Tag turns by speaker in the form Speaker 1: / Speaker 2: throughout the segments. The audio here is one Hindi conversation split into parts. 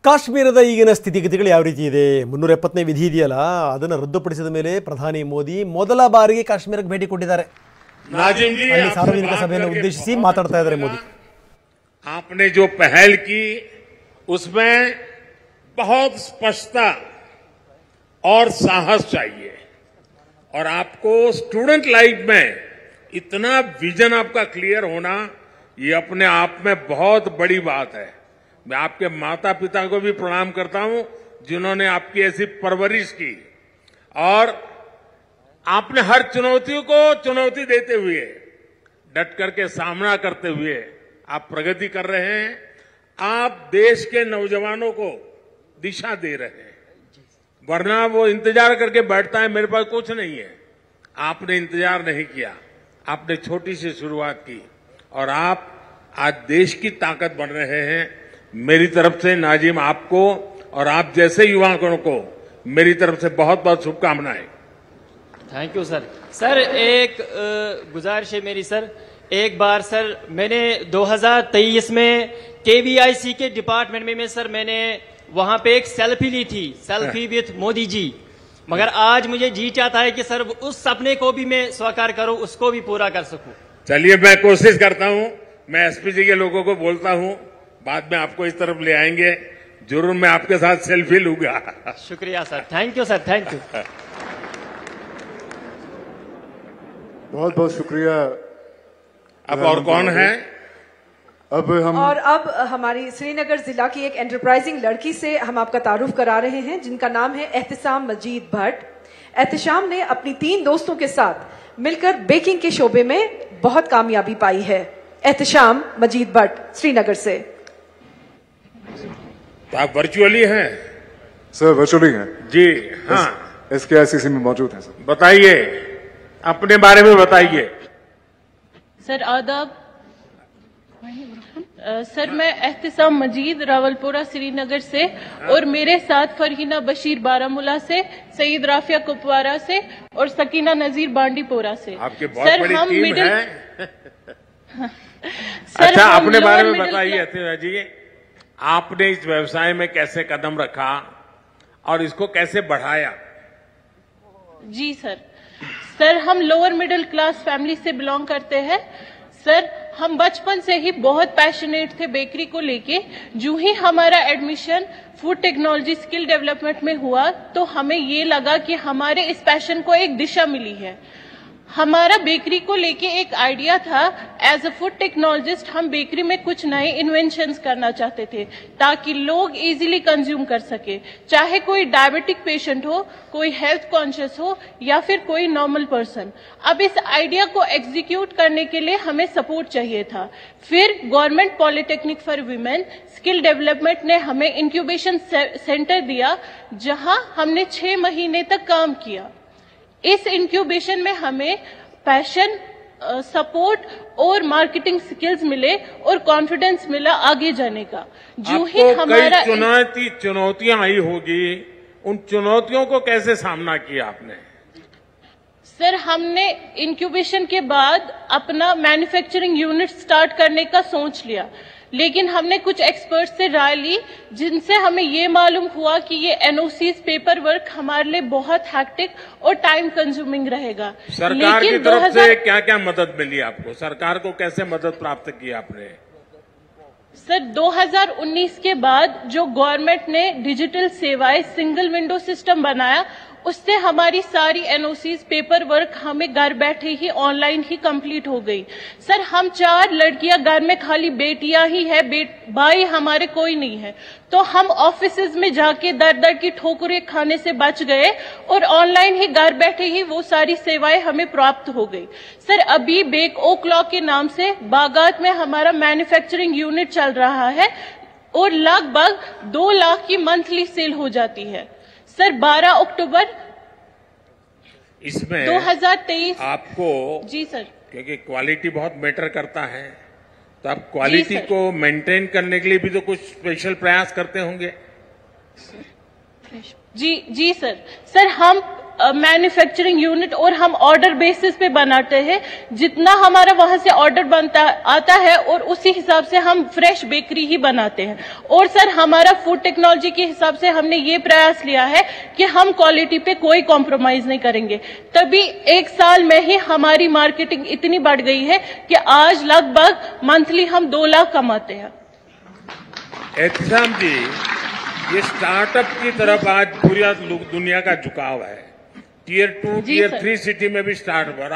Speaker 1: ಕಾಶ್ಮೀರದ ಈಗಿನ ಸ್ಥಿತಿಗತಿಗಳು ಯಾವ ರೀತಿ ಇದೆ? 370ನೇ ವಿಧಿ ಇದೆಯಲ್ಲ, ಅದನ್ನು ರದ್ದುಪಡಿಸಿದ ಮೇಲೆ ಪ್ರಧಾನಿ ಮೋದಿ ಮೊದಲ ಬಾರಿಗೆ ಕಾಶ್ಮೀರಕ್ಕೆ ಭೇಟಿ ಕೊಟ್ಟಿದ್ದಾರೆ. ಅಲ್ಲಿ ಸಾರ್ವಜನಿಕ ಸಭೆಯನ್ನು ಉದ್ದೇಶಿಸಿ ಮಾತಾಡ್ತಾ ಇದ್ದಾರೆ ಮೋದಿ.
Speaker 2: आपने जो पहल की उसमें बहुत स्पष्टता और साहस चाहिए, और आपको स्टूडेंट लाइफ में इतना विजन आपका क्लियर होना, ये अपने आप में बहुत बड़ी बात है. मैं आपके माता पिता को भी प्रणाम करता हूं जिन्होंने आपकी ऐसी परवरिश की, और आपने हर चुनौतियों को चुनौती देते हुए डट करके सामना करते हुए आप प्रगति कर रहे हैं. आप देश के नौजवानों को दिशा दे रहे हैं, वरना वो इंतजार करके बैठता है मेरे पास कुछ नहीं है. आपने इंतजार नहीं किया, आपने छोटी सी शुरुआत की, और आप आज देश की ताकत बन रहे हैं. मेरी तरफ से नाजिम आपको और आप जैसे युवाओं को मेरी तरफ से बहुत बहुत शुभकामनाएं.
Speaker 3: Thank you sir. सर एक गुजारिश है मेरी सर, एक बार सर मैंने 2023 में KVIC के डिपार्टमेंट में सर मैंने वहां पे एक सेल्फी ली थी, सेल्फी विथ मोदी जी, मगर आज मुझे जी चाहता है कि सर उस सपने को भी मैं साकार करूं, उसको भी पूरा कर सकूं.
Speaker 2: चलिए मैं कोशिश करता हूं. मैं SPG के लोगों को बोलता हूं, बाद में आपको इस तरफ ले आएंगे, जरूर मैं आपके साथ सेल्फी लूंगा.
Speaker 3: शुक्रिया sir, thank you sir, thank you.
Speaker 4: बहुत बहुत शुक्रिया.
Speaker 2: अब और कौन है?
Speaker 4: अब
Speaker 5: हमारी श्रीनगर जिला की एक एंटरप्राइजिंग लड़की से हम आपका तारुफ करा रहे हैं, जिनका नाम है एहतिशाम मजीद भट्ट. एहतिशाम ने अपनी 3 दोस्तों के साथ मिलकर बेकिंग के शोबे में बहुत कामयाबी पाई है. एहतिशाम मजीद भट्ट श्रीनगर से.
Speaker 2: तो आप वर्चुअली हैं?
Speaker 4: सर वर्चुअली हैं
Speaker 2: जी. हाँ,
Speaker 4: SKICC में मौजूद हैं. सर
Speaker 2: बताइए, अपने बारे में बताइए.
Speaker 6: सर आदाब. सर मैं एहतिशाम मजीद रावलपुरा श्रीनगर से, और मेरे साथ फरहीना बशीर बारामूला से, सईद राफिया कुपवारा से और सकीना नजीर बांडीपोरा से.
Speaker 2: आपके बहुत बड़ी टीम है. अच्छा, अपने बारे में बताइए जी, आपने इस व्यवसाय में कैसे कदम रखा और इसको कैसे बढ़ाया?
Speaker 6: जी सर. सर हम लोअर मिडिल क्लास फैमिली से बिलोंग करते हैं. सर हम बचपन से ही बहुत पैशनेट थे बेकरी को लेके. जो ही हमारा admission food technology skill development में हुआ, तो हमें ये लगा कि हमारे इस पैशन को एक दिशा मिली है. हमारा बेकरी को लेके एक आइडिया था. एज अ फूड टेक्नोलॉजिस्ट हम बेकरी में कुछ नए इन्वेंशंस करना चाहते थे ताकि लोग इजीली कंज्यूम कर सके, चाहे कोई डायबिटिक पेशेंट हो, कोई हेल्थ कॉन्शियस हो, या फिर कोई नॉर्मल पर्सन. अब इस आइडिया को एग्जीक्यूट करने के लिए हमें सपोर्ट चाहिए था. फिर government polytechnic for women skill development ने हमें इंक्यूबेशन सेंटर दिया, जहां हमने 6 महीने तक काम किया. इस इंक्यूबेशन में हमें पैशन, सपोर्ट और मार्केटिंग स्किल्स मिले और कॉन्फिडेंस मिला आगे जाने का. जो ही हमारा
Speaker 2: चुनौतियां आई होगी, उन चुनौतियों को कैसे सामना किया आपने?
Speaker 6: सर हमने इंक्यूबेशन के बाद अपना मैन्युफैक्चरिंग यूनिट स्टार्ट करने का सोच लिया, लेकिन हमने कुछ एक्सपर्ट से राय ली, जिनसे हमें ये मालूम हुआ कि ये NOCs पेपर वर्क हमारे लिए बहुत हैक्टिक और टाइम कंज्यूमिंग रहेगा.
Speaker 2: सरकार की तरफ से क्या क्या मदद मिली आपको? सरकार को कैसे मदद प्राप्त की आपने?
Speaker 6: सर 2019 के बाद जो गवर्नमेंट ने डिजिटल सेवाएं सिंगल विंडो सिस्टम बनाया, उससे हमारी सारी NOCs पेपर वर्क हमें घर बैठे ही ऑनलाइन ही कंप्लीट हो गई. सर हम 4 लड़कियां घर में, खाली बेटियां ही है, भाई हमारे कोई नहीं है. तो हम ऑफिसेज में जाके दर दर की ठोकरें खाने से बच गए, और ऑनलाइन ही घर बैठे ही वो सारी सेवाएं हमें प्राप्त हो गई. सर अभी बेक ओ क्लॉक के नाम से बागात में हमारा मैन्युफैक्चरिंग यूनिट चल रहा है, और लगभग 2 लाख की मंथली सेल हो जाती है. सर 12 अक्टूबर
Speaker 2: इसमें
Speaker 6: 2023
Speaker 2: आपको,
Speaker 6: जी सर,
Speaker 2: क्योंकि क्वालिटी बहुत मैटर करता है, तो आप क्वालिटी को मेंटेन करने के लिए भी तो कुछ स्पेशल प्रयास करते होंगे.
Speaker 6: जी सर. सर हम मैन्युफैक्चरिंग यूनिट और हम ऑर्डर बेसिस पे बनाते हैं। जितना हमारा वहां से ऑर्डर बनता आता है और उसी हिसाब से हम फ्रेश बेकरी ही बनाते हैं। और सर हमारा फूड टेक्नोलॉजी के हिसाब से हमने ये प्रयास लिया है कि हम क्वालिटी पे कोई कॉम्प्रोमाइज नहीं करेंगे। तभी 1 साल में ही हमारी मार्केटिंग इतनी बढ़ गई है कि आज लगभग मंथली हम 2 लाख कमाते हैं।
Speaker 2: एहतिसाम जी, ये स्टार्टअप की तरफ आज पूरी दुनिया का झुकाव है। टियर 2,
Speaker 6: जी
Speaker 2: टियर
Speaker 6: सर।
Speaker 2: 3 सिटी में भी स्टार्टअप, और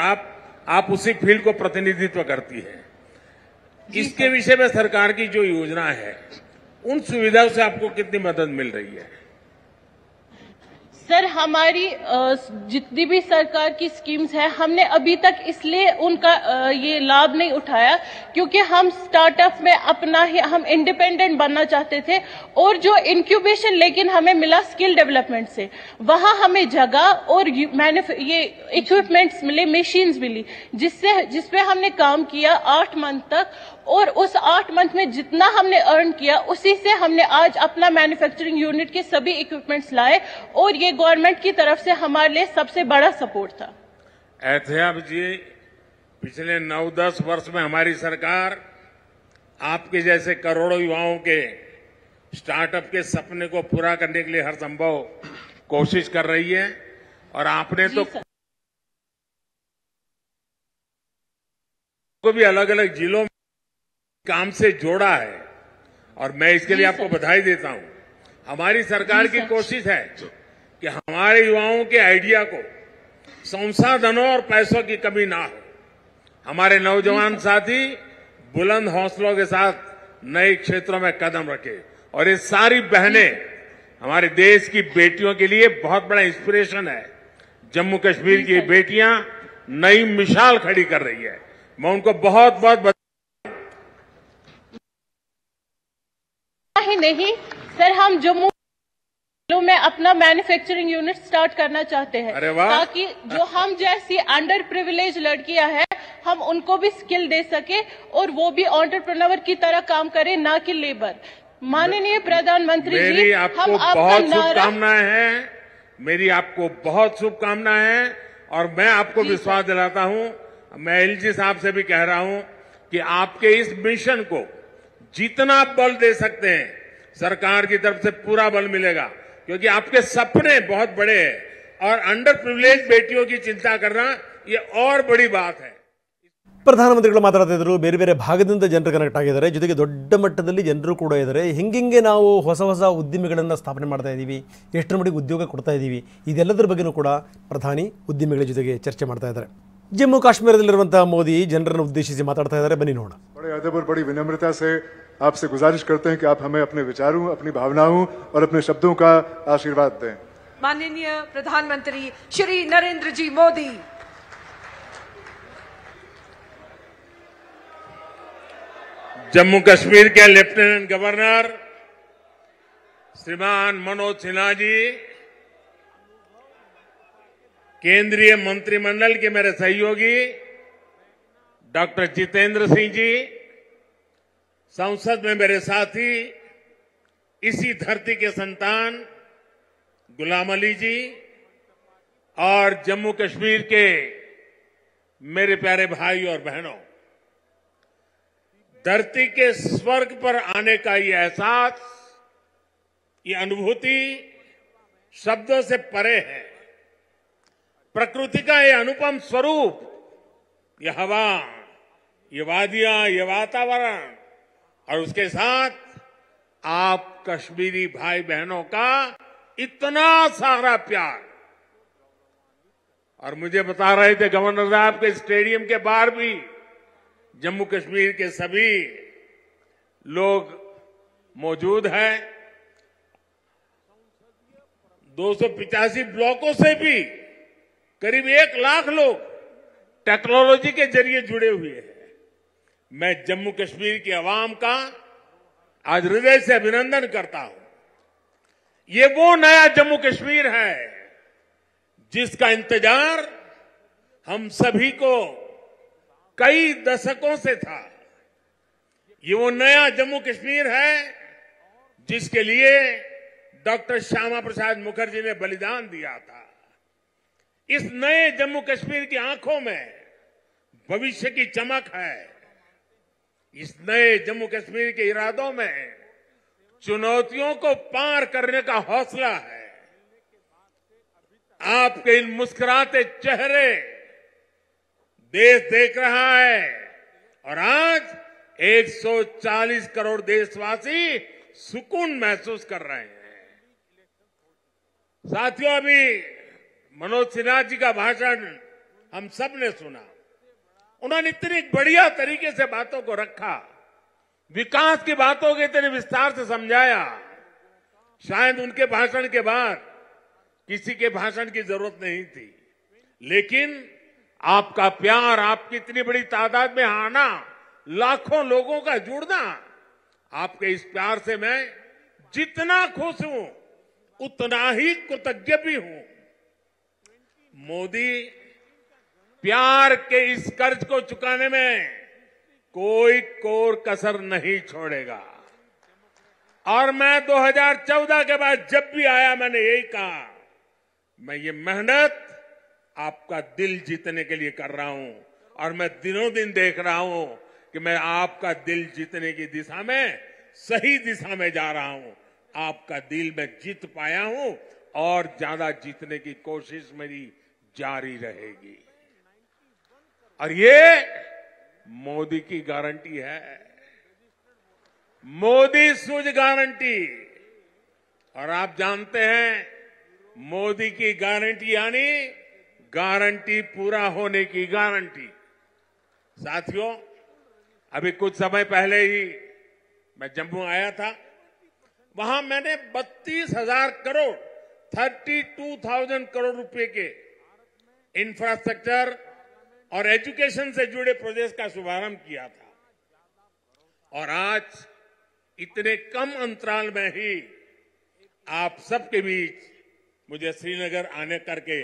Speaker 2: आप उसी फील्ड को प्रतिनिधित्व करती है। इसके विषय में सरकार की जो योजना है, उन सुविधाओं से आपको कितनी मदद मिल रही है?
Speaker 6: सर हमारी जितनी भी सरकार की स्कीम्स है हमने अभी तक इसलिए उनका ये लाभ नहीं उठाया क्योंकि हम स्टार्टअप में अपना ही हम इंडिपेंडेंट बनना चाहते थे। और जो इंक्यूबेशन लेकिन हमें मिला स्किल डेवलपमेंट से, वहां हमें जगह और ये इक्विपमेंट्स मिले, मशीन्स मिली, जिसपे हमने काम किया 8 मंथ तक। और उस 8 मंथ में जितना हमने अर्न किया उसी से हमने आज अपना मैन्युफैक्चरिंग यूनिट के सभी इक्विपमेंट्स लाए और ये गवर्नमेंट की तरफ से हमारे लिए सबसे बड़ा सपोर्ट था।
Speaker 2: एहतियाब जी, पिछले 9-10 वर्ष में हमारी सरकार आपके जैसे करोड़ों युवाओं के स्टार्टअप के सपने को पूरा करने के लिए हर संभव कोशिश कर रही है। और आपने तो को भी अलग अलग जिलों में काम से जोड़ा है, और मैं इसके लिए आपको बधाई देता हूं। हमारी सरकार की कोशिश है कि हमारे युवाओं के आइडिया को संसाधनों और पैसों की कमी ना हो। हमारे नौजवान साथी बुलंद हौसलों के साथ नए क्षेत्रों में कदम रखे, और ये सारी बहनें हमारे देश की बेटियों के लिए बहुत बड़ा इंस्पिरेशन है। जम्मू कश्मीर की बेटियां नई मिसाल खड़ी कर रही है। मैं उनको बहुत बहुत
Speaker 6: ही नहीं सर, हम जम्मू में अपना मैन्युफैक्चरिंग यूनिट स्टार्ट करना चाहते हैं।
Speaker 2: अरे वाह।
Speaker 6: ताकि जो हम जैसी अंडर प्रिविलेज लड़कियां हैं हम उनको भी स्किल दे सके और वो भी एंटरप्रेन्योर की तरह काम करें, ना कि लेबर। माननीय प्रधानमंत्री जी,
Speaker 2: मेरी आपको बहुत शुभकामनाएं हैं। मेरी आपको बहुत शुभकामनाएं हैं, और मैं आपको विश्वास दिलाता हूं, मैं एलजी साहब से भी कह रहा हूं कि आपके इस मिशन को जितना बल दे सकते हैं सरकार की तरफ से पूरा बल मिलेगा, क्योंकि आपके सपने बहुत बड़े हैं और अंडर प्रिविलेज बेटियों की चिंता करना ये और बड़ी बात है।
Speaker 1: ಪ್ರಧಾನಮಂತ್ರಿಗಳು ಮಾತಾಡ್ತಾ ಇದ್ರು, ಬೇರೆ ಬೇರೆ ಭಾಗದಿಂದ ಜನರು ಕನೆಕ್ಟ್ ಆಗಿದ್ದಾರೆ, ಜೊತೆಗೆ ದೊಡ್ಡ ಮಟ್ಟದಲ್ಲಿ ಜನರು ಕೂಡ ಇದ್ದಾರೆ. ಹಿಂಗೆ ನಾವು ಹೊಸ ಹೊಸ ಉದ್ಯಮಿಗಳನ್ನು ಸ್ಥಾಪನೆ ಮಾಡ್ತಾ ಇದ್ದೀವಿ, ಎಷ್ಟರ ಮಟ್ಟಿಗೆ ಉದ್ಯೋಗ ಕೊಡ್ತಾ ಇದ್ದೀವಿ, ಇದೆಲ್ಲದರ ಬಗ್ಗೆನೂ ಕೂಡ ಪ್ರಧಾನಿ ಉದ್ಯಮಿಗಳ ಜೊತೆಗೆ ಚರ್ಚೆ ಮಾಡ್ತಾ ಇದ್ದಾರೆ. ಜಮ್ಮು ಕಾಶ್ಮೀರದಲ್ಲಿರುವಂತಹ ಮೋದಿ ಜನರನ್ನು ಉದ್ದೇಶಿಸಿ ಮಾತಾಡ್ತಾ ಇದ್ದಾರೆ, ಬನ್ನಿ ನೋಡೋಣ.
Speaker 4: बड़े अदब और बड़ी विनम्रता से आपसे गुजारिश करते हैं कि आप हमें अपने विचारों, अपनी भावनाओं और अपने शब्दों का आशीर्वाद दें.
Speaker 5: माननीय प्रधानमंत्री श्री नरेंद्र जी मोदी,
Speaker 2: जम्मू कश्मीर के लेफ्टिनेंट गवर्नर श्रीमान मनोज सिन्हा जी, केंद्रीय मंत्रिमंडल के मेरे सहयोगी डॉक्टर जितेंद्र सिंह जी, संसद में मेरे साथी, इसी धरती के संतान गुलाम अली जी, और जम्मू कश्मीर के मेरे प्यारे भाई और बहनों, धरती के स्वर्ग पर आने का ये एहसास, ये अनुभूति शब्दों से परे है। प्रकृति का ये अनुपम स्वरूप, ये हवा, ये वादियां, ये वातावरण, और उसके साथ आप कश्मीरी भाई बहनों का इतना सारा प्यार। और मुझे बता रहे थे गवर्नर साहब के स्टेडियम के बाहर भी जम्मू कश्मीर के सभी लोग मौजूद हैं। 285 ब्लॉकों से भी करीब 1 लाख लोग टेक्नोलॉजी के जरिए जुड़े हुए हैं। मैं जम्मू कश्मीर की आवाम का आज हृदय से अभिनंदन करता हूं। ये वो नया जम्मू कश्मीर है जिसका इंतजार हम सभी को कई दशकों से था। ये वो नया जम्मू कश्मीर है जिसके लिए डॉक्टर श्यामा प्रसाद मुखर्जी ने बलिदान दिया था। इस नए जम्मू कश्मीर की आंखों में भविष्य की चमक है। इस नए जम्मू कश्मीर के इरादों में चुनौतियों को पार करने का हौसला है। आपके इन मुस्कुराते चेहरे देश देख रहा है और आज 140 करोड़ देशवासी सुकून महसूस कर रहे हैं। साथियों, अभी मनोज सिन्हा जी का भाषण हम सब ने सुना। उन्होंने इतनी बढ़िया तरीके से बातों को रखा, विकास की बातों को इतने विस्तार से समझाया। शायद उनके भाषण के बाद किसी के भाषण की जरूरत नहीं थी, लेकिन आपका प्यार, आपकी इतनी बड़ी तादाद में आना, लाखों लोगों का जुड़ना, आपके इस प्यार से मैं जितना खुश हूं उतना ही कृतज्ञ भी हूं। मोदी प्यार के इस कर्ज को चुकाने में कोई कोर कसर नहीं छोड़ेगा। और मैं 2014 के बाद जब भी आया मैंने यही कहा, मैं ये मेहनत आपका दिल जीतने के लिए कर रहा हूं और मैं दिनों दिन देख रहा हूं कि मैं आपका दिल जीतने की दिशा में सही दिशा में जा रहा हूं। आपका दिल मैं जीत पाया हूं और ज्यादा जीतने की कोशिश मेरी जारी रहेगी। और ये मोदी की गारंटी है, मोदी सूझ गारंटी। और आप जानते हैं मोदी की गारंटी यानी गारंटी पूरा होने की गारंटी। साथियों, अभी कुछ समय पहले ही मैं जम्मू आया था। वहां मैंने 32,000 करोड़ 32,000 करोड़ रुपए के इंफ्रास्ट्रक्चर और एजुकेशन से जुड़े प्रोजेक्ट का शुभारंभ किया था। और आज इतने कम अंतराल में ही आप सबके बीच मुझे श्रीनगर आने करके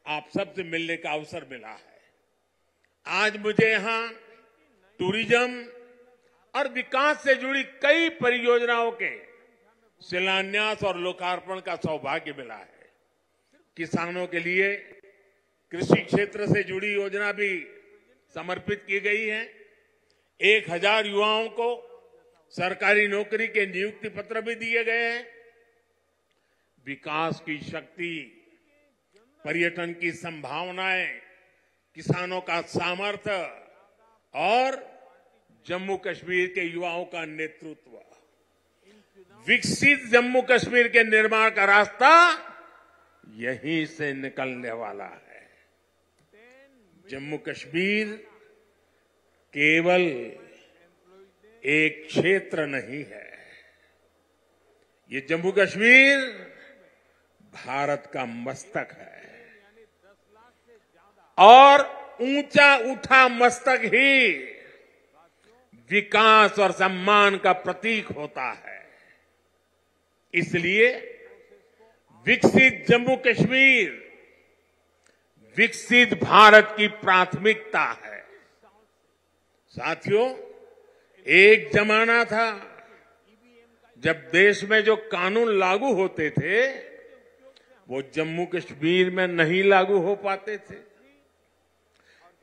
Speaker 2: आप सबसे मिलने का अवसर मिला है। आज मुझे यहां टूरिज्म और विकास से जुड़ी कई परियोजनाओं के शिलान्यास और लोकार्पण का सौभाग्य मिला है। किसानों के लिए कृषि क्षेत्र से जुड़ी योजना भी समर्पित की गई है। 1,000 युवाओं को सरकारी नौकरी के नियुक्ति पत्र भी दिए गए हैं। विकास की शक्ति, पर्यटन की संभावनाएं, किसानों का सामर्थ्य और जम्मू कश्मीर के युवाओं का नेतृत्व, विकसित जम्मू कश्मीर के निर्माण का रास्ता यहीं से निकलने वाला है। जम्मू कश्मीर केवल एक क्षेत्र नहीं है, ये जम्मू कश्मीर भारत का मस्तक है। और ऊंचा उठा मस्तक ही विकास और सम्मान का प्रतीक होता है। इसलिए विकसित जम्मू कश्मीर विकसित भारत की प्राथमिकता है। साथियों, एक जमाना था जब देश में जो कानून लागू होते थे वो जम्मू कश्मीर में नहीं लागू हो पाते थे।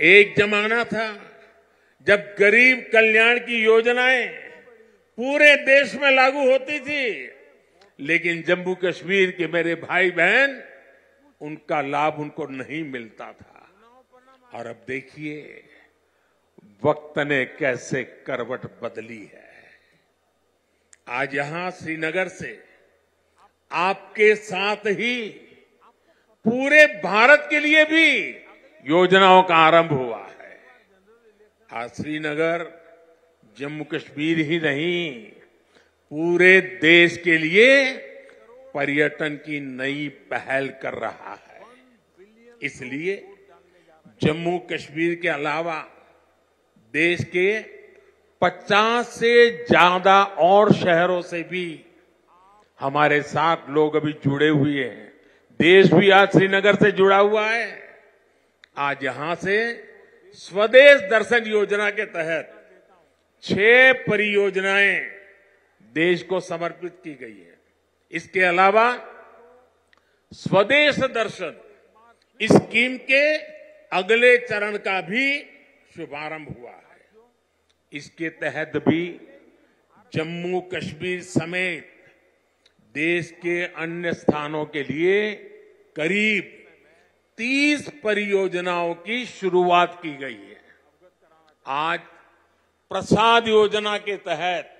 Speaker 2: एक जमाना था जब गरीब कल्याण की योजनाएं पूरे देश में लागू होती थी, लेकिन जम्मू कश्मीर के मेरे भाई बहन उनका लाभ उनको नहीं मिलता था। और अब देखिए वक्त ने कैसे करवट बदली है। आज यहां श्रीनगर से आपके साथ ही पूरे भारत के लिए भी योजनाओं का आरंभ हुआ है। आज श्रीनगर जम्मू कश्मीर ही नहीं, पूरे देश के लिए पर्यटन की नई पहल कर रहा है। इसलिए जम्मू कश्मीर के अलावा देश के 50 से ज्यादा और शहरों से भी हमारे साथ लोग अभी जुड़े हुए हैं। देश भी आज श्रीनगर से जुड़ा हुआ है। आज यहां से स्वदेश दर्शन योजना के तहत 6 परियोजनाएं देश को समर्पित की गई है। इसके अलावा स्वदेश दर्शन इस स्कीम के अगले चरण का भी शुभारंभ हुआ है। इसके तहत भी जम्मू कश्मीर समेत देश के अन्य स्थानों के लिए करीब 30 परियोजनाओं की शुरुआत की गई है। आज प्रसाद योजना के तहत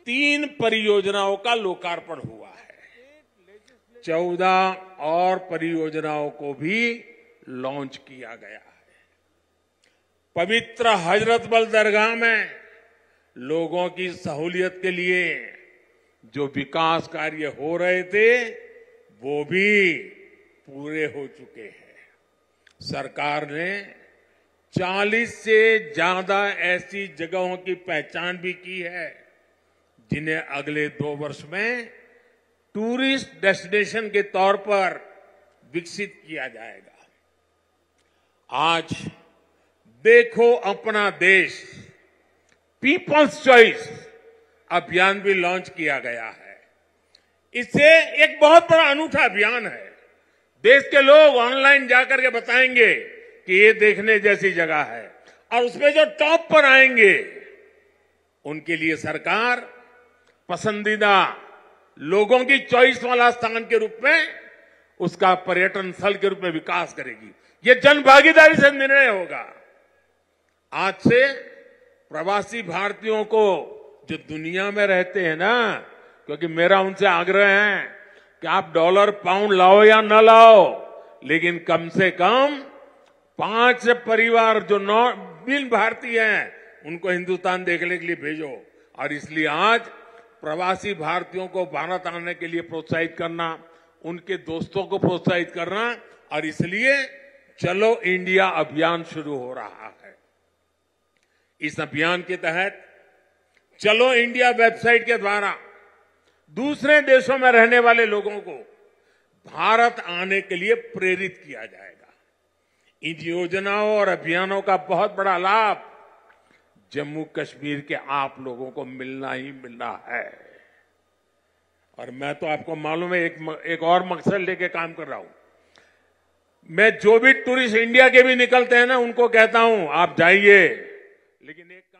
Speaker 2: 3 परियोजनाओं का लोकार्पण हुआ है। 14 और परियोजनाओं को भी लॉन्च किया गया है। पवित्र हजरतबल दरगाह में लोगों की सहूलियत के लिए जो विकास कार्य हो रहे थे वो भी पूरे हो चुके हैं। सरकार ने 40 से ज्यादा ऐसी जगहों की पहचान भी की है जिन्हें अगले 2 वर्ष में टूरिस्ट डेस्टिनेशन के तौर पर विकसित किया जाएगा। आज देखो अपना देश पीपल्स चॉइस अभियान भी लॉन्च किया गया है। इससे एक बहुत बड़ा अनूठा अभियान है। देश के लोग ऑनलाइन जाकर के बताएंगे कि ये देखने जैसी जगह है, और उसमें जो टॉप पर आएंगे उनके लिए सरकार पसंदीदा लोगों की चॉइस वाला स्थान के रूप में उसका पर्यटन स्थल के रूप में विकास करेगी। ये जन भागीदारी से निर्णय होगा। आज से प्रवासी भारतीयों को जो दुनिया में रहते हैं ना, क्योंकि मेरा उनसे आग्रह है कि आप डॉलर पाउंड लाओ या न लाओ, लेकिन कम से कम 5 परिवार जो बिन भारतीय हैं उनको हिंदुस्तान देखने के लिए भेजो। और इसलिए आज प्रवासी भारतीयों को भारत आने के लिए प्रोत्साहित करना, उनके दोस्तों को प्रोत्साहित करना, और इसलिए चलो इंडिया अभियान शुरू हो रहा है। इस अभियान के तहत चलो इंडिया वेबसाइट के द्वारा दूसरे देशों में रहने वाले लोगों को भारत आने के लिए प्रेरित किया जाएगा। इन योजनाओं और अभियानों का बहुत बड़ा लाभ जम्मू कश्मीर के आप लोगों को मिलना ही मिलना है। और मैं तो आपको मालूम है एक और मकसद लेके काम कर रहा हूं। मैं जो भी टूरिस्ट इंडिया के भी निकलते हैं ना, उनको कहता हूं आप जाइए, लेकिन एक काम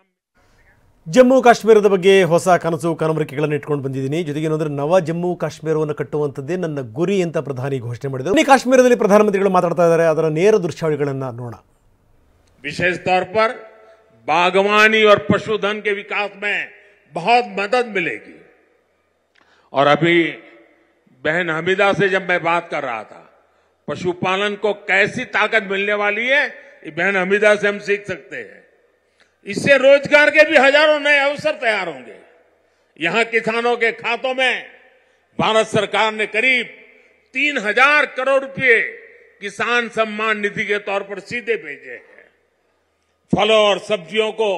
Speaker 1: ಜಮ್ಮು ಕಾಶ್ಮೀರದ ಬಗ್ಗೆ ಹೊಸ ಕನಸು ಕನವರಿಕೆಗಳನ್ನು ಇಟ್ಕೊಂಡು ಬಂದಿದ್ದೀನಿ. ಜೊತೆಗೆ ಏನಂದ್ರೆ ನವ ಜಮ್ಮು ಕಾಶ್ಮೀರವನ್ನು ಕಟ್ಟುವಂಥದ್ದೇ ನನ್ನ ಗುರಿ ಅಂತ ಪ್ರಧಾನಿ ಘೋಷಣೆ ಮಾಡಿದರು. ಈ ಕಾಶ್ಮೀರದಲ್ಲಿ ಪ್ರಧಾನಮಂತ್ರಿಗಳು ಮಾತಾಡ್ತಾ ಇದ್ದಾರೆ. ಅದರ ನೇರ ದೃಶ್ಯಾವಳಿಗಳನ್ನು ನೋಡೋಣ.
Speaker 2: विशेष तौर पर बागवानी और पशुधन के विकास में बहुत मदद मिलेगी। और अभी बहन हमीदा से जब मैं बात कर रहा था, पशुपालन को कैसी ताकत मिलने वाली है, ये बहन हमीदा से हम सीख सकते हैं। इससे रोजगार के भी हजारों नए अवसर तैयार होंगे। यहां किसानों के खातों में भारत सरकार ने करीब 3000 करोड़ रुपए किसान सम्मान निधि के तौर पर सीधे भेजे हैं। फलों और सब्जियों को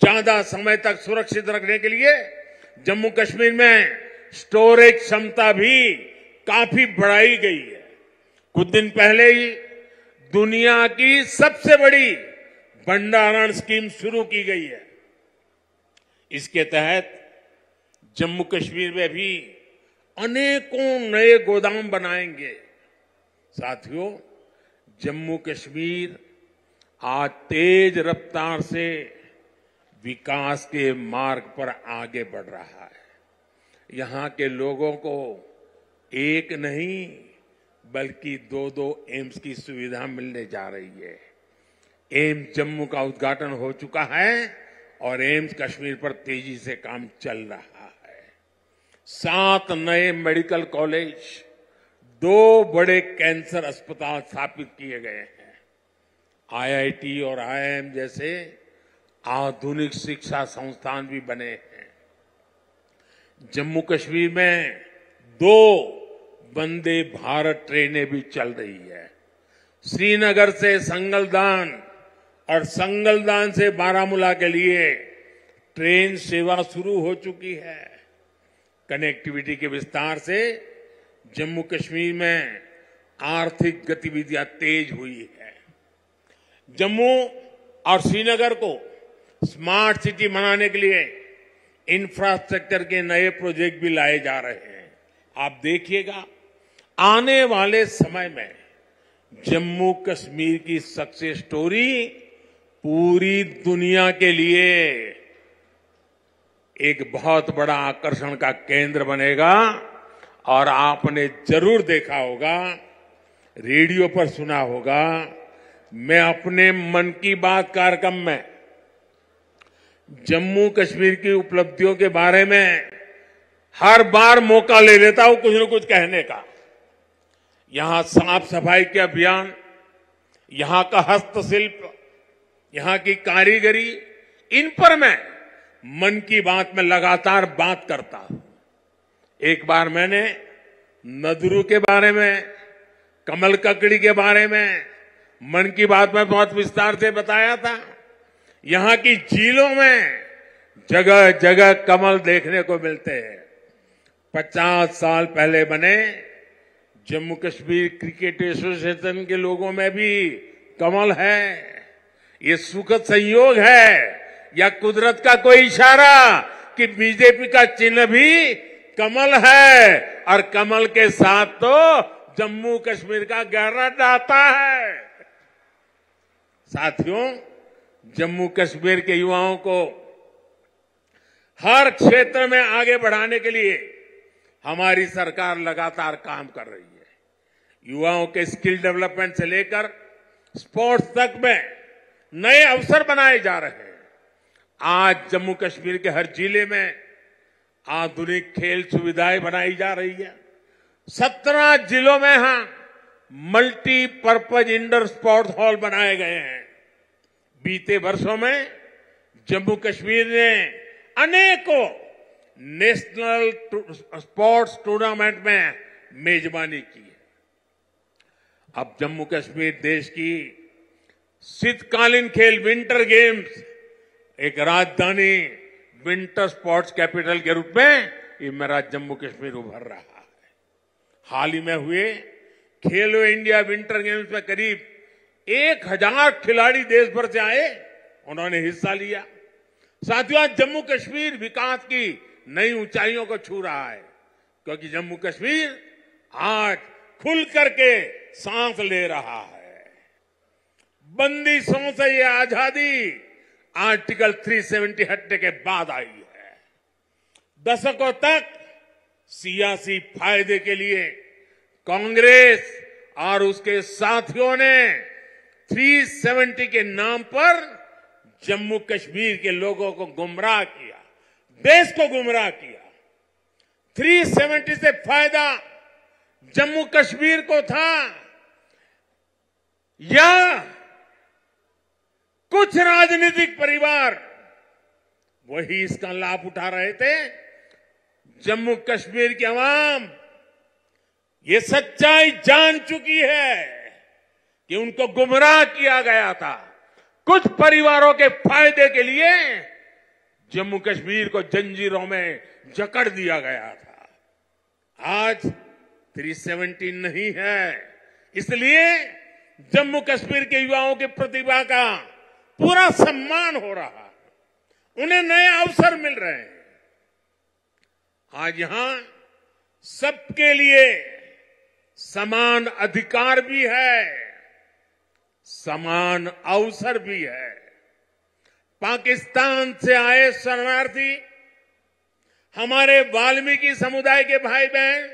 Speaker 2: ज्यादा समय तक सुरक्षित रखने के लिए जम्मू कश्मीर में स्टोरेज क्षमता भी काफी बढ़ाई गई है। कुछ दिन पहले ही दुनिया की सबसे बड़ी भंडारण स्कीम शुरू की गई है। इसके तहत जम्मू कश्मीर में भी अनेकों नए गोदाम बनाएंगे। साथियों, जम्मू कश्मीर आज तेज रफ्तार से विकास के मार्ग पर आगे बढ़ रहा है। यहां के लोगों को एक नहीं बल्कि 2-2 एम्स की सुविधा मिलने जा रही है। एम्स जम्मू का उद्घाटन हो चुका है और एम्स कश्मीर पर तेजी से काम चल रहा है। 7 नए मेडिकल कॉलेज, 2 बड़े कैंसर अस्पताल स्थापित किए गए हैं। आईआईटी और आईआईएम जैसे आधुनिक शिक्षा संस्थान भी बने हैं। जम्मू कश्मीर में 2 वंदे भारत ट्रेनें भी चल रही है। श्रीनगर से संगलदान और संगलदान से बारामूला के लिए ट्रेन सेवा शुरू हो चुकी है। कनेक्टिविटी के विस्तार से जम्मू कश्मीर में आर्थिक गतिविधियां तेज हुई है। जम्मू और श्रीनगर को स्मार्ट सिटी बनाने के लिए इंफ्रास्ट्रक्चर के नए प्रोजेक्ट भी लाए जा रहे हैं। आप देखिएगा, आने वाले समय में जम्मू कश्मीर की सक्सेस स्टोरी पूरी दुनिया के लिए एक बहुत बड़ा आकर्षण का केंद्र बनेगा। और आपने जरूर देखा होगा, रेडियो पर सुना होगा, मैं अपने मन की बात कार्यक्रम में जम्मू कश्मीर की उपलब्धियों के बारे में हर बार मौका ले लेता हूं कुछ न कुछ कहने का। यहां साफ सफाई के अभियान, यहां का हस्तशिल्प, यहां की कारीगरी, इन पर मैं मन की बात में लगातार बात करता हूं। एक बार मैंने नदरू के बारे में, कमल ककड़ी के बारे में मन की बात में बहुत विस्तार से बताया था। यहां की झीलों में जगह जगह कमल देखने को मिलते हैं। 50 साल पहले बने जम्मू कश्मीर क्रिकेट एसोसिएशन के लोगों में भी कमल है। ये सुखद संयोग है या कुदरत का कोई इशारा कि बीजेपी का चिन्ह भी कमल है और कमल के साथ तो जम्मू कश्मीर का गहरा नाता है। साथियों, जम्मू कश्मीर के युवाओं को हर क्षेत्र में आगे बढ़ाने के लिए हमारी सरकार लगातार काम कर रही है। युवाओं के स्किल डेवलपमेंट से लेकर स्पोर्ट्स तक में नए अवसर बनाए जा रहे हैं। आज जम्मू कश्मीर के हर जिले में आधुनिक खेल सुविधाएं बनाई जा रही है। 17 जिलों में मल्टीपर्पज इंडोर स्पोर्ट्स हॉल बनाए गए हैं। बीते वर्षों में जम्मू कश्मीर ने अनेकों नेशनल स्पोर्ट्स टूर्नामेंट में मेजबानी की है। अब जम्मू कश्मीर देश की शीतकालीन खेल विंटर गेम्स एक राजधानी विंटर स्पोर्ट्स कैपिटल के रूप में ये मेरा जम्मू कश्मीर उभर रहा है। हाल ही में हुए खेलो इंडिया विंटर गेम्स में करीब 1000 खिलाड़ी देश भर से आए, उन्होंने हिस्सा लिया। साथियों, आज जम्मू कश्मीर विकास की नई ऊंचाइयों को छू रहा है, क्योंकि जम्मू कश्मीर आज खुल करके सांस ले रहा है। बंदिशों से ये आजादी आर्टिकल 370 हटने के बाद आई है। दशकों तक सियासी फायदे के लिए कांग्रेस और उसके साथियों ने 370 के नाम पर जम्मू कश्मीर के लोगों को गुमराह किया, देश को गुमराह किया। 370 से फायदा जम्मू कश्मीर को था या कुछ राजनीतिक परिवार वही इसका लाभ उठा रहे थे? जम्मू कश्मीर की आवाम ये सच्चाई जान चुकी है कि उनको गुमराह किया गया था। कुछ परिवारों के फायदे के लिए जम्मू कश्मीर को जंजीरों में जकड़ दिया गया था। आज 370 नहीं है, इसलिए जम्मू कश्मीर के युवाओं की प्रतिभा का पूरा सम्मान हो रहा है, उन्हें नए अवसर मिल रहे हैं। आज यहां सबके लिए समान अधिकार भी है, समान अवसर भी है। पाकिस्तान से आए शरणार्थी, हमारे वाल्मीकि समुदाय के भाई बहन,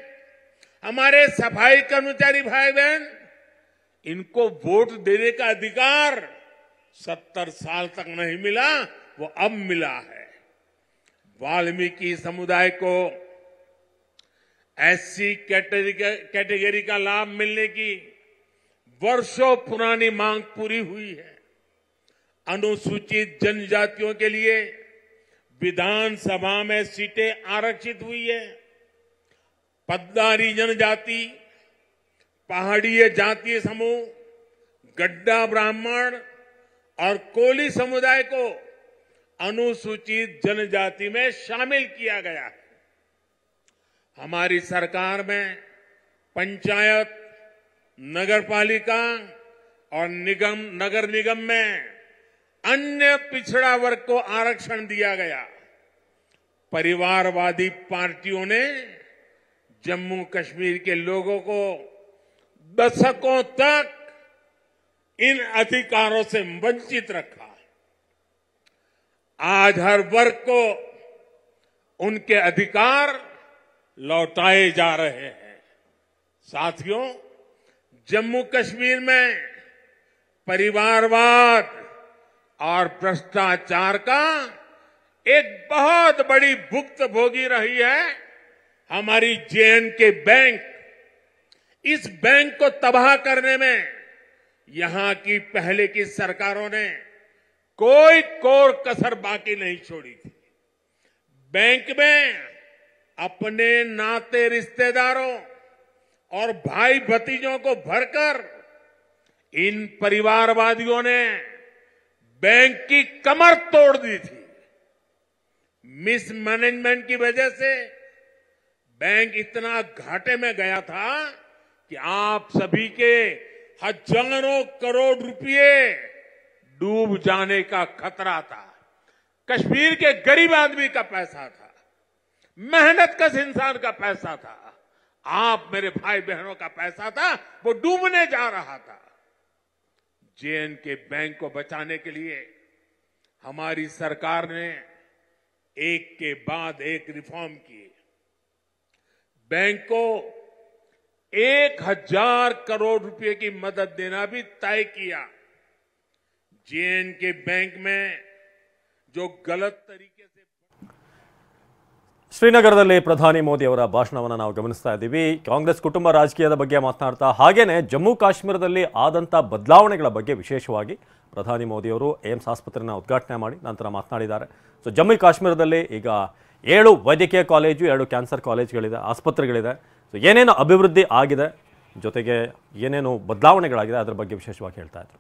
Speaker 2: हमारे सफाई कर्मचारी भाई बहन, इनको वोट देने का अधिकार 70 साल तक नहीं मिला, वो अब मिला है। वाल्मीकि समुदाय को एससी कैटेगरी का लाभ मिलने की वर्षों पुरानी मांग पूरी हुई है। अनुसूचित जनजातियों के लिए विधानसभा में सीटें आरक्षित हुई है। पद्दारी जनजाति, पहाड़ीय जातीय समूह, गड्ढा ब्राह्मण और कोली समुदाय को अनुसूचित जनजाति में शामिल किया गया है। हमारी सरकार में पंचायत, नगरपालिका और नगर निगम में अन्य पिछड़ा वर्ग को आरक्षण दिया गया। परिवारवादी पार्टियों ने जम्मू कश्मीर के लोगों को दशकों तक इन अधिकारों से वंचित रखा। आज हर वर्ग को उनके अधिकार लौटाए जा रहे हैं। साथियों, जम्मू कश्मीर में परिवारवाद और भ्रष्टाचार का एक बहुत बड़ी भुक्तभोगी रही है हमारी जे.एंड.के बैंक। इस बैंक को तबाह करने में यहां की पहले की सरकारों ने कोई कोर कसर बाकी नहीं छोड़ी थी। बैंक में अपने नाते रिश्तेदारों और भाई भतीजों को भरकर इन परिवारवादियों ने बैंक की कमर तोड़ दी थी। मिसमैनेजमेंट की वजह से बैंक इतना घाटे में गया था कि आप सभी के हजारों करोड़ रुपए डूब जाने का खतरा था। कश्मीर के गरीब आदमी का पैसा था, मेहनतकश इंसान का पैसा था, आप मेरे भाई बहनों का पैसा था, वो डूबने जा रहा था। जे.एंड.के बैंक को बचाने के लिए हमारी सरकार ने एक के बाद एक रिफॉर्म किए। बैंक को 1000 करोड़ रुपए की मदद देना भी तय किया। जे.एंड.के बैंक में जो गलत तरीके से
Speaker 7: ಶ್ರೀನಗರದಲ್ಲಿ ಪ್ರಧಾನಿ ಮೋದಿ ಅವರ ಭಾಷಣವನ್ನು ನಾವು ಗಮನಿಸ್ತಾ ಇದ್ದೀವಿ. ಕಾಂಗ್ರೆಸ್ ಕುಟುಂಬ ರಾಜಕೀಯದ ಬಗ್ಗೆ ಮಾತನಾಡ್ತಾ ಹಾಗೇನೆ ಜಮ್ಮು ಕಾಶ್ಮೀರದಲ್ಲಿ ಆದಂಥ ಬದಲಾವಣೆಗಳ ಬಗ್ಗೆ ವಿಶೇಷವಾಗಿ ಪ್ರಧಾನಿ ಮೋದಿ ಅವರು ಏಮ್ಸ್ ಆಸ್ಪತ್ರೆನ ಉದ್ಘಾಟನೆ ಮಾಡಿ ನಂತರ ಮಾತನಾಡಿದ್ದಾರೆ. ಸೊ ಜಮ್ಮು ಕಾಶ್ಮೀರದಲ್ಲಿ ಈಗ 7 ವೈದ್ಯಕೀಯ ಕಾಲೇಜು, 2 ಕ್ಯಾನ್ಸರ್ ಕಾಲೇಜುಗಳಿದೆ, ಆಸ್ಪತ್ರೆಗಳಿದೆ. ಸೊ ಏನೇನು ಅಭಿವೃದ್ಧಿ ಆಗಿದೆ, ಜೊತೆಗೆ ಏನೇನು ಬದಲಾವಣೆಗಳಾಗಿದೆ ಅದರ ಬಗ್ಗೆ ವಿಶೇಷವಾಗಿ ಹೇಳ್ತಾ ಇದ್ರು.